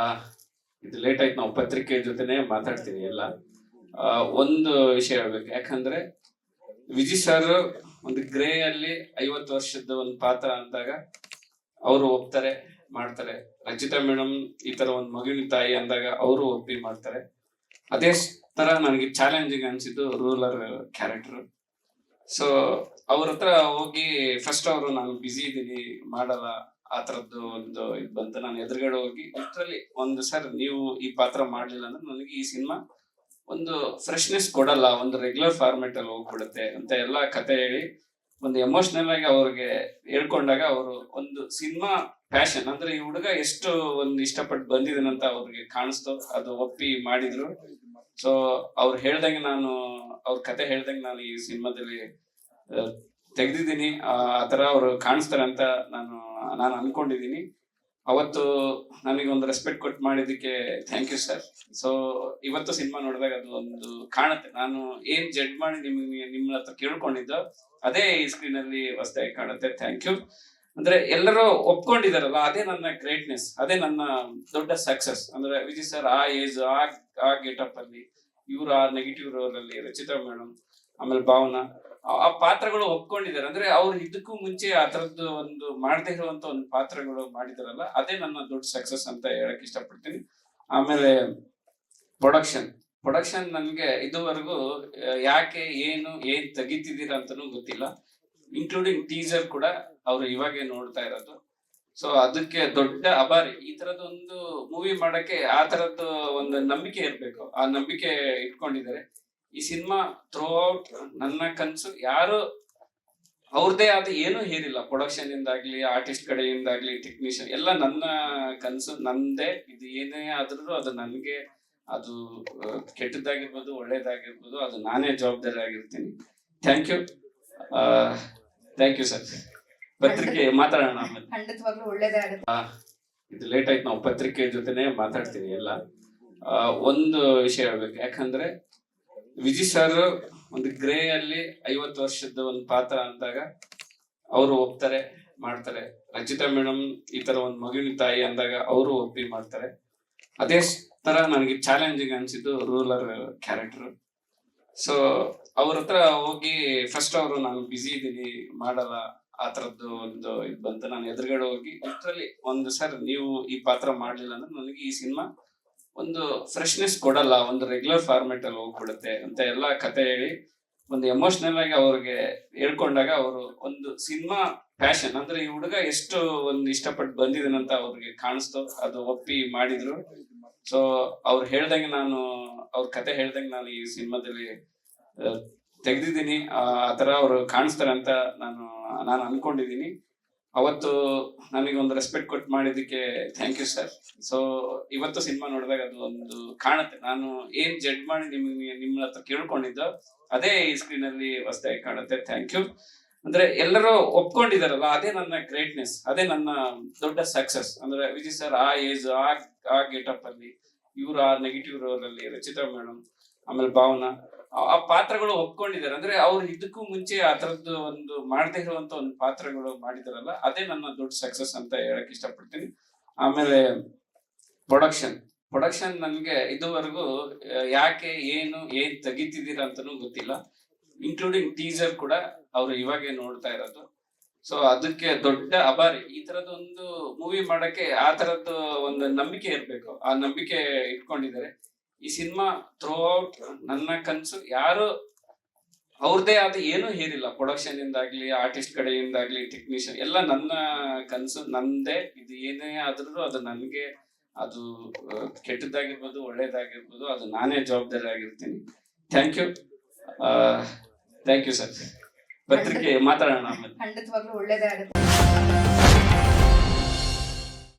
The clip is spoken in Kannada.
ಆ, ಇದು ಲೇಟ್ ಆಯ್ತು. ನಾವು ಪತ್ರಿಕೆ ಜೊತೆನೆ ಮಾತಾಡ್ತೀನಿ ಎಲ್ಲ. ಒಂದು ವಿಷಯ ಹೇಳ್ಬೇಕು, ಯಾಕಂದ್ರೆ ವಿಜಯ್ ಸರ್ ಒಂದು ಗ್ರೇ ಅಲ್ಲಿ 50 ವರ್ಷದ ಒಂದು ಪಾತ್ರ ಅಂದಾಗ ಅವರು ಒಪ್ತಾರೆ, ಮಾಡ್ತಾರೆ. ರಚಿತಾ ಮೇಡಮ್ ಈ ತರ ಒಂದು ಮಗುವಿನ ತಾಯಿ ಅಂದಾಗ ಅವರು ಒಪ್ಪಿ ಮಾಡ್ತಾರೆ. ಅದೇ ತರ ನನಗೆ ಚಾಲೆಂಜಿಂಗ್ ಅನ್ಸಿದ್ದು ರೂಲರ್ ಕ್ಯಾರೆಕ್ಟರ್. ಸೊ ಅವ್ರ ಹತ್ರ ಹೋಗಿ ಫಸ್ಟ್ ಅವರು ನಾನು ಬಿಸಿ ಇದ್ದೀನಿ ಮಾಡಲ್ಲ ಆ ತರದ್ದು ಒಂದು ಇದು ಬಂತು. ನಾನು ಎದುರುಗಡೆ ಹೋಗಿ ಲಿಟ್ರಲಿ ಒಂದು ಸರ್ ನೀವು ಈ ಪಾತ್ರ ಮಾಡ್ಲಿಲ್ಲ ಅಂದ್ರೆ ನನಗೆ ಈ ಸಿನಿಮಾ ಒಂದು ಫ್ರೆಶ್ನೆಸ್ ಕೊಡಲ್ಲ, ಒಂದು ರೆಗ್ಯುಲರ್ ಫಾರ್ಮೆಟ್ ಅಲ್ಲಿ ಹೋಗ್ಬಿಡುತ್ತೆ ಅಂತ ಎಲ್ಲಾ ಕತೆ ಹೇಳಿ ಒಂದು ಎಮೋಷನಲ್ ಆಗಿ ಅವ್ರಿಗೆ ಹೇಳ್ಕೊಂಡಾಗ ಅವರು ಒಂದು ಸಿನಿಮಾ ಪ್ಯಾಷನ್ ಅಂದ್ರೆ ಈ ಹುಡುಗ ಎಷ್ಟು ಒಂದು ಇಷ್ಟಪಟ್ಟು ಬಂದಿದ್ದಾನಂತ ಅವ್ರಿಗೆ ಕಾಣಿಸ್ತು, ಅದು ಒಪ್ಪಿ ಮಾಡಿದ್ರು. ಸೊ ಅವ್ರು ಹೇಳ್ದಂಗೆ ನಾನು ಅವ್ರ ಕತೆ ಹೇಳ್ದಂಗೆ ನಾನು ಈ ಸಿನಿಮಾದಲ್ಲಿ ತೆಗ್ದಿದ್ದೀನಿ. ಆ ತರ ಅವ್ರು ಕಾಣಿಸ್ತಾರೆ ಅಂತ ನಾನು ಅನ್ಕೊಂಡಿದೀನಿ. ಅವತ್ತು ನನಗೆ ಒಂದು ರೆಸ್ಪೆಕ್ಟ್ ಕೊಟ್ಟು ಮಾಡಿದಕ್ಕೆ ಥ್ಯಾಂಕ್ ಯು ಸರ್. ಸೊ ಇವತ್ತು ಸಿನಿಮಾ ನೋಡಿದಾಗ ಅದು ಒಂದು ಕಾಣುತ್ತೆ, ನಾನು ಏನ್ ಜಡ್ಜ್ ಮಾಡಿ ನಿಮ್ಮ ಹತ್ರ ಕೇಳ್ಕೊಂಡಿದ್ದೋ ಅದೇ ಈ ಸ್ಕ್ರೀನ್ ಅಲ್ಲಿ ಹೊಸದಾಗಿ ಕಾಣುತ್ತೆ. Thank you. ಅಂದ್ರೆ ಎಲ್ಲರೂ ಒಪ್ಕೊಂಡಿದಾರಲ್ಲ, ಅದೇ ನನ್ನ ಗ್ರೇಟ್ನೆಸ್, ಅದೇ ನನ್ನ ದೊಡ್ಡ ಸಕ್ಸಸ್. ಅಂದ್ರೆ ವಿಜಯ್ ಸರ್ ಆ ಏಜ್ ಆ ಗೆಟಪ್ ಅಲ್ಲಿ, ಇವರು ಆ ನೆಗೆಟಿವ್ ರೋಲ್ ಅಲ್ಲಿ, ರಚಿತಾ ಮೇಡಮ್, ಆಮೇಲೆ ಭಾವನಾ ಆ ಪಾತ್ರಗಳು ಒಪ್ಕೊಂಡಿದ್ದಾರೆ. ಅಂದ್ರೆ ಅವ್ರು ಇದಕ್ಕೂ ಮುಂಚೆ ಆ ತರದ್ದು ಒಂದು ಮಾಡದೇ ಇರುವಂತ ಒಂದು ಪಾತ್ರಗಳು ಮಾಡಿದಾರಲ್ಲ, ಅದೇ ನನ್ನ ದೊಡ್ಡ ಸಕ್ಸಸ್ ಅಂತ ಹೇಳಕ್ ಇಷ್ಟಪಡ್ತೀನಿ. ಆಮೇಲೆ ಪ್ರೊಡಕ್ಷನ್ ನನ್ಗೆ ಇದುವರೆಗೂ ಯಾಕೆ ಏನ್ ತೆಗಿತಿದ್ದೀರಾ ಅಂತಾನೂ ಗೊತ್ತಿಲ್ಲ. ಇನ್ಕ್ಲೂಡಿಂಗ್ ಟೀಸರ್ ಕೂಡ ಅವ್ರು ಇವಾಗೆ ನೋಡ್ತಾ ಇರೋದು. ಸೊ ಅದಕ್ಕೆ ದೊಡ್ಡ ಅಭಾರಿ. ಈ ತರದೊಂದು ಮೂವಿ ಮಾಡಕ್ಕೆ ಆ ತರದ್ದು ಒಂದು ನಂಬಿಕೆ ಇರ್ಬೇಕು, ಆ ನಂಬಿಕೆ ಇಟ್ಕೊಂಡಿದ್ದಾರೆ. ಈ ಸಿನಿಮಾ ಥ್ರೂ ಔಟ್ ನನ್ನ ಕನ್ಸು, ಯಾರು ಅವ್ರದೇ ಆದ ಏನೂ ಹೇರಿಲ್ಲ. ಪ್ರೊಡಕ್ಷನ್ ಇಂದಾಗ್ಲಿ, ಆರ್ಟಿಸ್ಟ್ ಕಡೆಯಿಂದಾಗ್ಲಿ, ಟೆಕ್ನಿಷಿಯನ್ ಎಲ್ಲ ನನ್ನ ಕನ್ಸು ನಂದೇ. ಇದು ಏನೇ ಆದ್ರೂ ಅದು ನನ್ಗೆ, ಅದು ಕೆಟ್ಟದ್ದಾಗಿರ್ಬೋದು ಒಳ್ಳೇದಾಗಿರ್ಬೋದು, ಅದು ನಾನೇ ಜವಾಬ್ದಾರಿ ಆಗಿರ್ತೀನಿ. Thank you. Thank you sir. ಪತ್ರಿಕೆ ಮಾತಾಡೋಣ ಆಮೇಲೆ. ಖಂಡಿತವಾಗ್ಲೂ ಒಳ್ಳೇದೇ ಆಗುತ್ತೆ. ಇದು ಲೇಟ್ ಆಯ್ತು. ನಾವು ಪತ್ರಿಕೆ ಜೊತೆನೆ ಮಾತಾಡ್ತೀನಿ ಎಲ್ಲ. ಒಂದು ವಿಷಯ ಹೇಳ್ಬೇಕು, ಯಾಕಂದ್ರೆ ವಿಜಯ್ ಸರ್ ಒಂದು ಗ್ರೇ ಅಲ್ಲಿ 50 ವರ್ಷದ ಒಂದು ಪಾತ್ರ ಅಂದಾಗ ಅವರು ಒಪ್ತಾರೆ, ಮಾಡ್ತಾರೆ. ರಚಿತಾ ಮೇಡಮ್ ಈ ತರ ಒಂದು ಮಗುವಿನ ತಾಯಿ ಅಂದಾಗ ಅವರು ಒಪ್ಪಿ ಮಾಡ್ತಾರೆ. ಅದೇ ತರ ನನಗೆ ಚಾಲೆಂಜಿಂಗ್ ಅನ್ಸಿದ್ದು ರೂಲರ್ ಕ್ಯಾರೆಕ್ಟರ್. ಸೊ ಅವ್ರ ಹತ್ರ ಹೋಗಿ ಫಸ್ಟ್ ಅವರು ನಾನು ಬಿಸಿ ಇದ್ದೀನಿ ಮಾಡಲ್ಲ ಆ ತರದ್ದು ಒಂದು ಇದು ಬಂತು. ನಾನು ಎದುರುಗಡೆ ಹೋಗಿ ಲಿಟ್ರಲಿ ಒಂದು ಸರ್ ನೀವು ಈ ಪಾತ್ರ ಮಾಡ್ಲಿಲ್ಲ ಅಂದ್ರೆ ನನಗೆ ಈ ಸಿನಿಮಾ ಒಂದು ಫ್ರೆಶ್ನೆಸ್ ಕೊಡಲ್ಲ, ಒಂದು ರೆಗ್ಯುಲರ್ ಫಾರ್ಮೆಟ್ ಅಲ್ಲಿ ಹೋಗ್ಬಿಡುತ್ತೆ ಅಂತ ಎಲ್ಲಾ ಕತೆ ಹೇಳಿ ಒಂದು ಎಮೋಷನಲ್ ಆಗಿ ಅವ್ರಿಗೆ ಹೇಳ್ಕೊಂಡಾಗ ಅವರು ಒಂದು ಸಿನಿಮಾ ಪ್ಯಾಷನ್ ಅಂದ್ರೆ ಈ ಹುಡುಗ ಎಷ್ಟು ಒಂದು ಇಷ್ಟಪಟ್ಟು ಬಂದಿದ್ದಾನಂತ ಅವ್ರಿಗೆ ಕಾಣಿಸ್ತು, ಅದು ಒಪ್ಪಿ ಮಾಡಿದ್ರು. ಸೊ ಅವ್ರು ಹೇಳ್ದಂಗೆ ಅವ್ರ ಕತೆ ಹೇಳ್ದಂಗೆ ನಾನು ಈ ಸಿನಿಮಾದಲ್ಲಿ ತೆಗ್ದಿದ್ದೀನಿ. ಆ ತರ ಅವ್ರು ಕಾಣಿಸ್ತಾರೆ ಅಂತ ನಾನು ಅನ್ಕೊಂಡಿದೀನಿ. ಅವತ್ತು ನನಗೆ ಒಂದು ರೆಸ್ಪೆಕ್ಟ್ ಕೊಟ್ಟು ಮಾಡಿದಕ್ಕೆ ಥ್ಯಾಂಕ್ ಯು ಸರ್. ಸೊ ಇವತ್ತು ಸಿನಿಮಾ ನೋಡಿದಾಗ ಅದು ಒಂದು ಕಾಣುತ್ತೆ, ನಾನು ಏನ್ ಜಡ್ಜ್ ಮಾಡಿ ನಿಮ್ಮ ಹತ್ರ ಕೇಳ್ಕೊಂಡಿದ್ದೋ ಅದೇ ಈ ಸ್ಕ್ರೀನ್ ಅಲ್ಲಿ ಹೊಸದಾಗಿ ಕಾಣುತ್ತೆ. Thank you. ಅಂದ್ರೆ ಎಲ್ಲರೂ ಒಪ್ಕೊಂಡಿದಾರಲ್ಲ, ಅದೇ ನನ್ನ ಗ್ರೇಟ್ನೆಸ್, ಅದೇ ನನ್ನ ದೊಡ್ಡ ಸಕ್ಸಸ್. ಅಂದ್ರೆ ವಿಜಯ್ ಸರ್ ಆ ಏಜ್ ಆ ಗೆಟಪ್ ಅಲ್ಲಿ, ಇವರು ಆ ನೆಗೆಟಿವ್ ರೋಲ್ ಅಲ್ಲಿ, ರಚಿತಾ ಮೇಡಮ್, ಆಮೇಲೆ ಭಾವನಾ ಆ ಪಾತ್ರಗಳು ಒಪ್ಕೊಂಡಿದ್ದಾರೆ. ಅಂದ್ರೆ ಅವ್ರು ಇದಕ್ಕೂ ಮುಂಚೆ ಆ ತರದ್ದು ಒಂದು ಮಾಡದೇ ಇರುವಂತ ಒಂದು ಪಾತ್ರಗಳು ಮಾಡಿದಾರಲ್ಲ, ಅದೇ ನನ್ನ ದೊಡ್ಡ ಸಕ್ಸಸ್ ಅಂತ ಹೇಳಕ್ ಇಷ್ಟಪಡ್ತೀನಿ. ಆಮೇಲೆ ಪ್ರೊಡಕ್ಷನ್ ನನ್ಗೆ ಇದುವರೆಗೂ ಯಾಕೆ ಏನ್ ತೆಗಿತಿದ್ದೀರಾ ಅಂತಾನೂ ಗೊತ್ತಿಲ್ಲ. ಇನ್ಕ್ಲೂಡಿಂಗ್ ಟೀಸರ್ ಕೂಡ ಅವ್ರು ಇವಾಗೆ ನೋಡ್ತಾ ಇರೋದು. ಸೊ ಅದಕ್ಕೆ ದೊಡ್ಡ ಅಭಾರಿ. ಈ ತರದೊಂದು ಮೂವಿ ಮಾಡಕ್ಕೆ ಆ ತರದ್ದು ಒಂದು ನಂಬಿಕೆ ಇರ್ಬೇಕು, ಆ ನಂಬಿಕೆ ಇಟ್ಕೊಂಡಿದ್ದಾರೆ. ಈ ಸಿನಿಮಾ ಥ್ರೂ ಔಟ್ ನನ್ನ ಕನ್ಸು, ಯಾರು ಅವ್ರದೇ ಆದ ಏನೂ ಹೇರಿಲ್ಲ. ಪ್ರೊಡಕ್ಷನ್ ಇಂದಾಗ್ಲಿ, ಆರ್ಟಿಸ್ಟ್ ಕಡೆಯಿಂದಾಗ್ಲಿ, ಟೆಕ್ನಿಷಿಯನ್ ಎಲ್ಲ ನನ್ನ ಕನ್ಸು ನಂದೇ. ಇದು ಏನೇ ಆದ್ರೂ ಅದು ನನ್ಗೆ, ಅದು ಕೆಟ್ಟದ್ದಾಗಿರ್ಬೋದು ಒಳ್ಳೇದಾಗಿರ್ಬೋದು, ಅದು ನಾನೇ ಜವಾಬ್ದಾರಿ ಆಗಿರ್ತೀನಿ. Thank you. Thank you sir. ಪತ್ರಿಕೆ ಮಾತಾಡೋಣ ಆಮೇಲೆ. ಖಂಡಿತವಾಗ್ಲೂ ಒಳ್ಳೇದೇ ಆಗುತ್ತೆ.